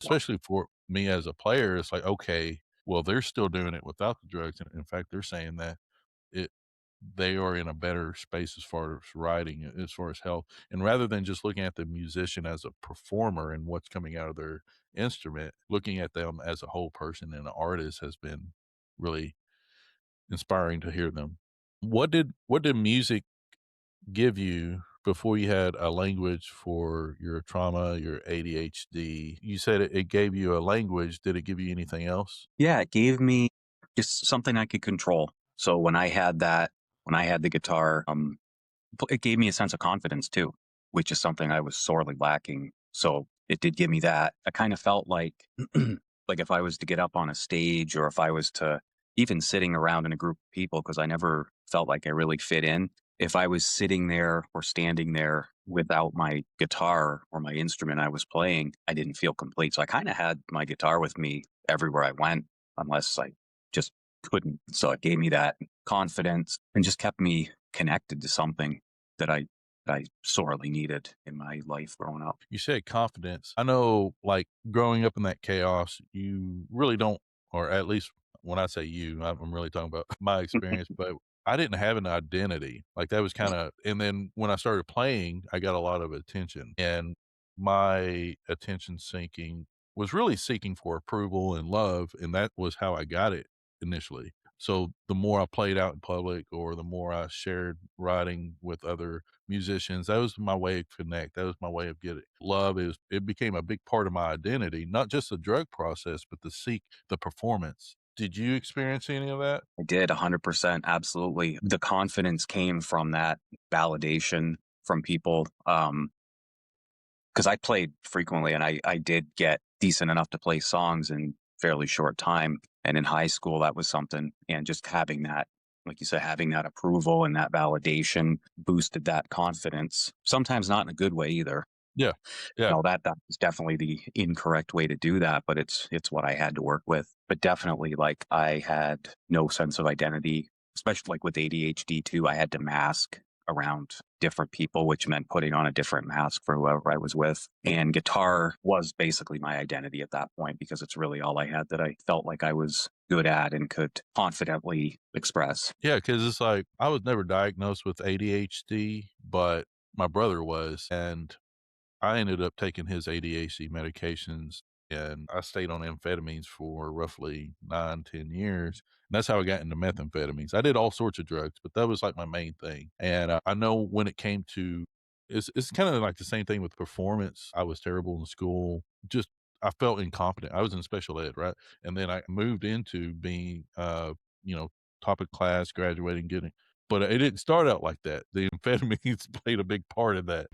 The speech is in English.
especially for me as a player, it's like, okay, well, they're still doing it without the drugs. And in fact, they're saying that it they are in a better space as far as writing, as far as health. And rather than just looking at the musician as a performer and what's coming out of their instrument, looking at them as a whole person and an artist has been really inspiring to hear them. What did music give you before you had a language for your trauma, your ADHD? You said it gave you a language. Did it give you anything else? Yeah, it gave me just something I could control. So when I had the guitar, it gave me a sense of confidence too, which is something I was sorely lacking. So it did give me that. I kind of felt like, like if I was to get up on a stage or if I was to even sitting around in a group of people, because I never felt like I really fit in. If I was sitting there or standing there without my guitar or my instrument I was playing, I didn't feel complete. So I kind of had my guitar with me everywhere I went, unless I just couldn't. So it gave me that confidence and just kept me connected to something that I sorely needed in my life growing up. You said confidence. I know, like, growing up in that chaos, you really don't, or at least when I say you, I'm really talking about my experience, but I didn't have an identity. Like, that was kinda, and then when I started playing, I got a lot of attention, and my attention seeking was really seeking for approval and love, and that was how I got it initially. So, the more I played out in public or the more I shared writing with other musicians. That was my way to connect. That was my way of getting love. Is it became a big part of my identity, not just the drug process, but the performance. Did you experience any of that? I did 100%. Absolutely. The confidence came from that validation from people. Because I played frequently and I did get decent enough to play songs in fairly short time. And in high school, that was something. And just having that, like you said, having that approval and that validation boosted that confidence. Sometimes not in a good way either. Yeah, yeah. No, that is definitely the incorrect way to do that, but it's what I had to work with. But definitely, like, I had no sense of identity, especially, like, with ADHD too, I had to mask around different people, which meant putting on a different mask for whoever I was with, and guitar was basically my identity at that point because it's really all I had that I felt like I was good at and could confidently express. Yeah, because it's like I was never diagnosed with ADHD, but my brother was, and I ended up taking his ADHD medications, and I stayed on amphetamines for roughly 9, 10 years, and that's how I got into methamphetamines. I did all sorts of drugs, but that was, like, my main thing, and, I know when it came to it's kinda like the same thing with performance. I was terrible in school, just I felt incompetent. I was in special ed, right? And then I moved into being, you know, top of class, graduating, getting but it didn't start out like that. The amphetamines played a big part of that.